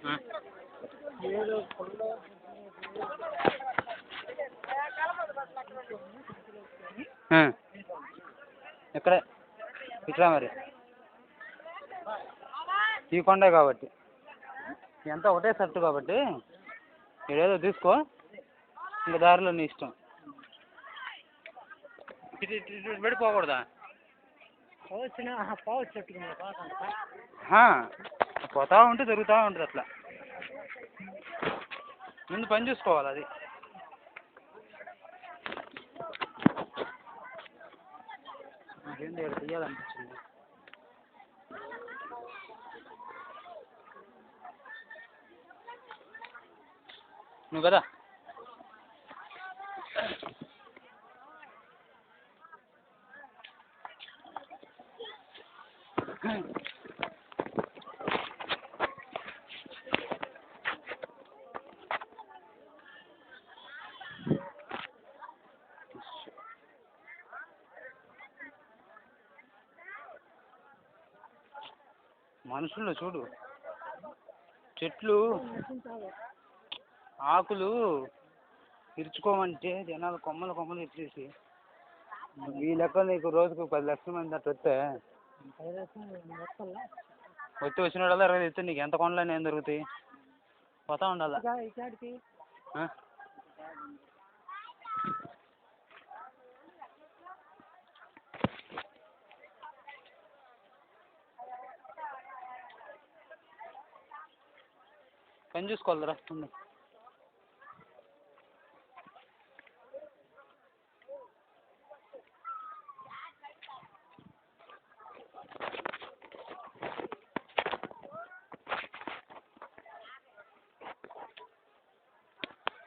ఆ. ఆ. ఎక్కడే ఇట్లా మరి ఈ కొండే కాబట్టి ఎంత ఒకటే సెట్ కాబట్టి ఏదో తీసుకో, ఇంకా దారిలో నీ ఇష్టం. ఇటు ఇటు ఇటు పడిపోకూడదా? పోతా ఉంటే జరుగుతూ ఉంటుంది అట్లా. ముందు పని చూసుకోవాలి అది. నాకేంటి ఇక్కడ తీయాలనిపించింది. నువ్వు కదా మనుషుల్లో చూడు, చెట్లు ఆకులు ఇరుచుకోమంటే జనాలు కొమ్మలు కొమ్మలు ఇచ్చేసి, ఈ లెక్క నీకు రోజుకు 10 లక్షల మంది అట్లా వస్తే వచ్చిన వాళ్ళ 20 ఇస్తే నీకు ఎంత కొనలేని ఏం దొరుకుతాయి? పోతా ఉండాలి. పని చూసుకోవాలిరా.